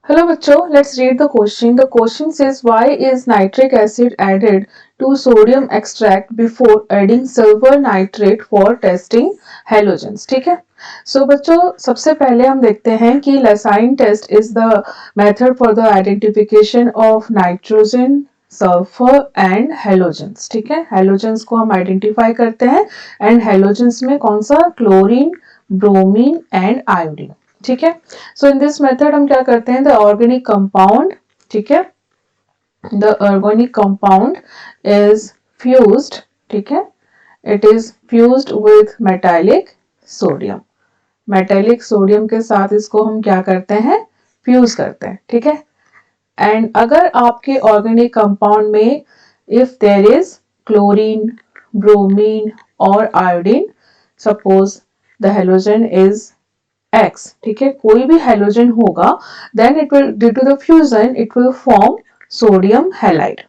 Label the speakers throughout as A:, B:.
A: Hello बच्चों, let's read the question. The question says why is nitric acid added to sodium extract before adding silver nitrate for testing halogens. ठीक है. So बच्चों सबसे पहले हम देखते हैं कि Lassine test is the method for the identification of nitrogen, sulphur and halogens. ठीक है, हेलोजेंस को हम आइडेंटिफाई करते हैं एंड हेलोजेंस में कौन सा, क्लोरीन, ब्रोमीन एंड आयोडीन. ठीक है. सो इन दिस मेथड हम क्या करते हैं, द ऑर्गेनिक कंपाउंड, ठीक है, the organic compound is fused. ठीक है, it is fused with metallic sodium. Metallic sodium के साथ इसको हम क्या करते हैं, फ्यूज करते हैं. ठीक है. एंड अगर आपके ऑर्गेनिक कंपाउंड में if there is chlorine, bromine और iodine, suppose the halogen is X, ठीक है, कोई भी हेलोजन होगा, then it will due to the fusion it will form sodium halide.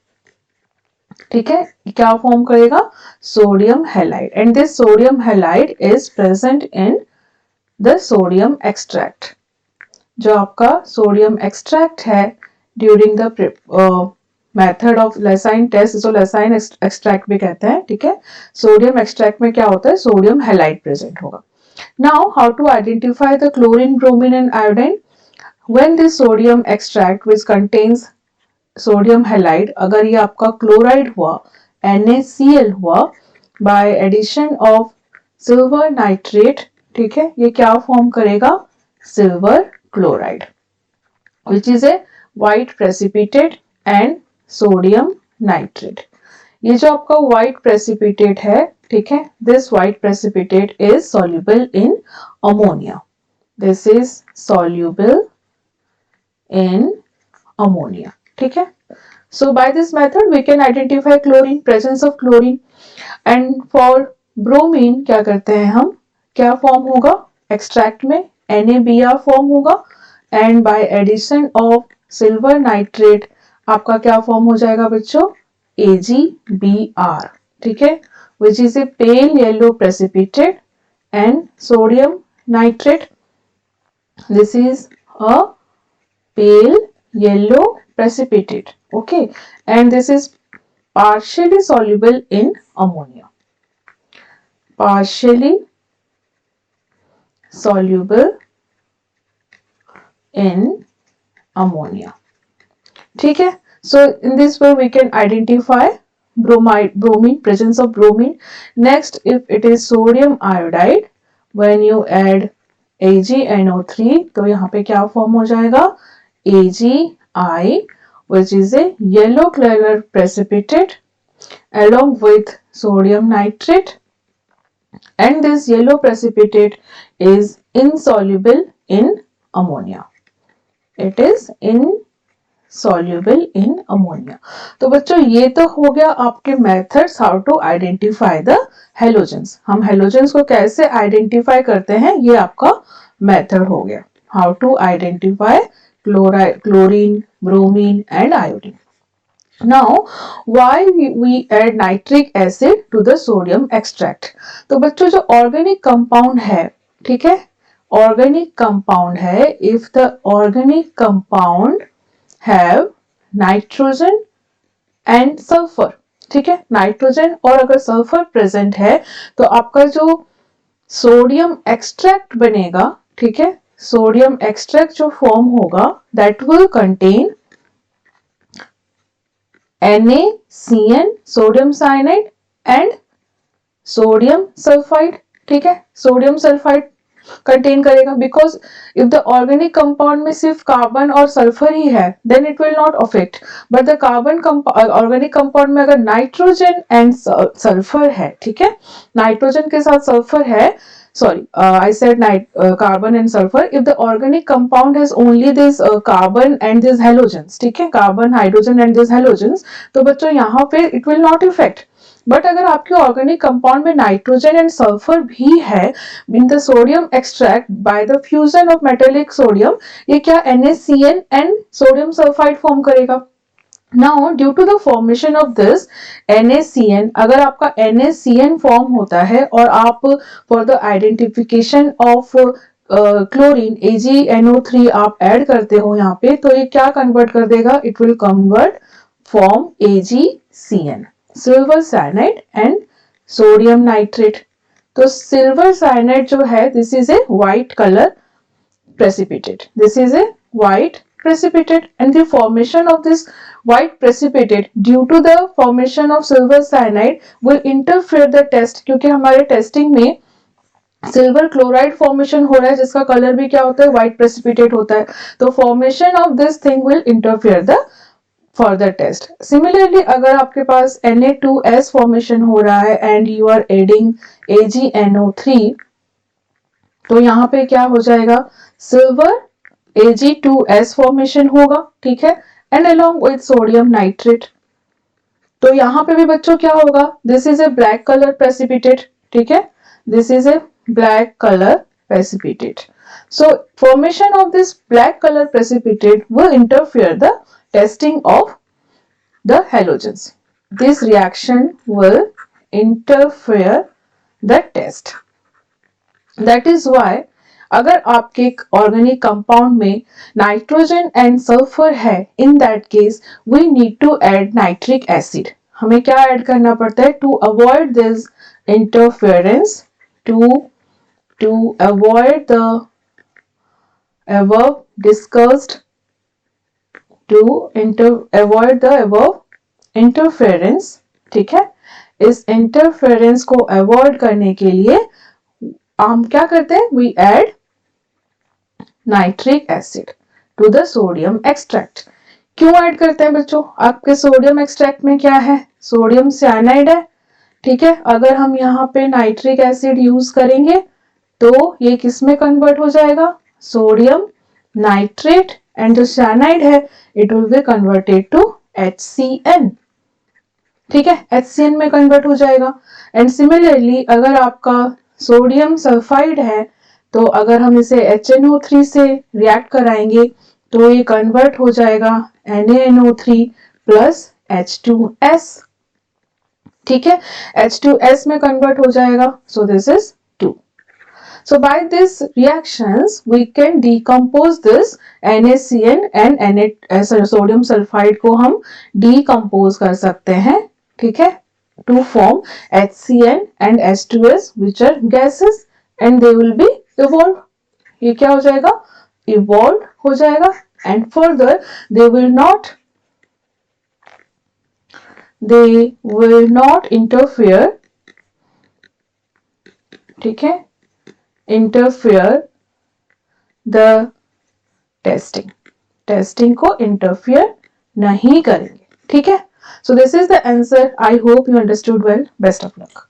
A: ठीक है, क्या फॉर्म करेगा, sodium halide. And this sodium halide is present in the sodium extract. जो आपका सोडियम एक्सट्रैक्ट है during the method of Lassine test, जो Lassine extract भी कहते हैं. ठीक है, सोडियम एक्सट्रैक्ट में क्या होता है, सोडियम हैलाइड प्रेजेंट होगा. Now, how to identify the chlorine, bromine and iodine? When this sodium extract which contains sodium halide, अगर ये आपका क्लोराइड हुआ, NaCl हुआ, by addition of silver nitrate, ठीक है, ये क्या फॉर्म करेगा, silver chloride, which is a white precipitate and sodium nitrate. ये जो आपका व्हाइट प्रेसिपिटेट है, ठीक है, this white precipitate is soluble in ammonia. This is soluble in ammonia. ठीक है. So by this method we can identify chlorine, presence of chlorine. And for bromine क्या करते हैं हम, क्या फॉर्म होगा, एक्सट्रैक्ट में NaBr फॉर्म होगा and by addition of silver nitrate आपका क्या फॉर्म हो जाएगा बच्चों, AgBr. ठीक है, which is a pale yellow precipitate and sodium nitrate. This is a pale yellow precipitate. Okay, and this is partially soluble in ammonia. Partially soluble in ammonia. ठीक है. So in this way we can identify bromine, presence of bromine. Next, if it is sodium iodide, when you add AgNO3, तो यहाँ पे क्या form हो जाएगा, AgI, which is a yellow color precipitate along with sodium nitrate, and this yellow precipitate is insoluble in ammonia. It is insoluble in ammonia. तो बच्चों ये तो हो गया आपके methods how to identify the halogens. हम हेलोजेंस को कैसे आइडेंटिफाई करते हैं, ये आपका मेथड हो गया, how to identify chlorine, bromine and iodine. Now, why we add nitric acid to the sodium extract? तो बच्चों जो ऑर्गेनिक कंपाउंड है, ठीक है, ऑर्गेनिक कंपाउंड है, if the organic compound have nitrogen and sulphur, ठीक है, नाइट्रोजन और अगर सल्फर प्रेजेंट है तो आपका जो सोडियम एक्सट्रैक्ट बनेगा, ठीक है, सोडियम एक्सट्रैक्ट जो फॉर्म होगा that will contain NaCN, sodium cyanide and sodium sulphide. ठीक है, सोडियम सल्फाइड कंटेन करेगा, because if the organic compound में सिर्फ कार्बन और सल्फर ही है then it will not affect, but the carbon organic compound में अगर नाइट्रोजन एंड सल्फर है, ठीक है, नाइट्रोजन के साथ सल्फर है, sorry, I said carbon and sulfur. If the organic compound has only this carbon and these halogens, ठीक है, carbon, hydrogen and this halogens, तो बच्चों यहाँ पे it will not effect. But अगर आपके ऑर्गेनिक कंपाउंड में नाइट्रोजन एंड सल्फर भी है इन the sodium extract by the fusion of metallic sodium, ये क्या NaCN and sodium sulphide form करेगा. Now, due to the formation of this NaCN, अगर आपका NaCN फॉर्म होता है और आप for the identification of chlorine AgNO3 आप ऐड करते हो यहाँ पे, तो ये क्या कन्वर्ट कर देगा, it will convert form AgCN, silver cyanide and sodium nitrate. तो सिल्वर साइनाइड जो है, this is a white colour precipitate. This is a white precipitate, and the formation of this white precipitate due to the formation of silver cyanide will interfere the test, क्योंकि हमारे testing में silver chloride formation हो रहा है जिसका colour भी क्या होता है, व्हाइट प्रेसिपिटेट होता है। तो formation of this thing will interfere the further test. Similarly अगर आपके पास Na2S फॉर्मेशन हो रहा है and you are adding AgNO3, तो यहाँ पे क्या हो जाएगा, सिल्वर Ag2S फॉर्मेशन होगा, ठीक है, and along with sodium nitrate. तो यहाँ पे भी बच्चों क्या होगा, this is a black colour precipitate, ठीक है, this is a black colour precipitate. So formation of this black color precipitate will interfere the testing of the halogens. This reaction will interfere the test. That is why अगर आपके organic compound में nitrogen and sulphur है, in that case we need to add nitric acid. हमें क्या add करना पड़ता है, to avoid this interference, to avoid the above discussed, to avoid the above interference, ठीक है। इस इंटरफेरेंस को अवॉइड करने के लिए हम क्या करते हैं, we add nitric acid to the sodium extract. क्यों ऐड करते हैं बच्चों, आपके सोडियम एक्सट्रैक्ट में क्या है, सोडियम साइनाइड है, ठीक है। अगर हम यहाँ पे नाइट्रिक एसिड यूज करेंगे तो ये किस में कन्वर्ट हो जाएगा, सोडियम नाइट्रेट, एंड जो साइनाइड है it will be converted to HCN, ठीक है, HCN में कन्वर्ट हो जाएगा। एंड सिमिलरली अगर आपका सोडियम सल्फाइड है, तो अगर हम इसे HNO3 से रिएक्ट कराएंगे तो ये कन्वर्ट हो जाएगा NaNO3 प्लस H2S, ठीक है, H2S में कन्वर्ट हो जाएगा, so this is 2। So by these reactions we can decompose this NaCN and sodium sulphide को हम decompose कर सकते हैं, ठीक है, to form HCN and H2S which are gases and they will be evolved। ये क्या हो जाएगा, evolved हो जाएगा, and further they will not interfere, ठीक है, interfere the टेस्टिंग को इंटरफियर नहीं करेंगे, ठीक है। So this is the answer, I hope you understood well, best of luck.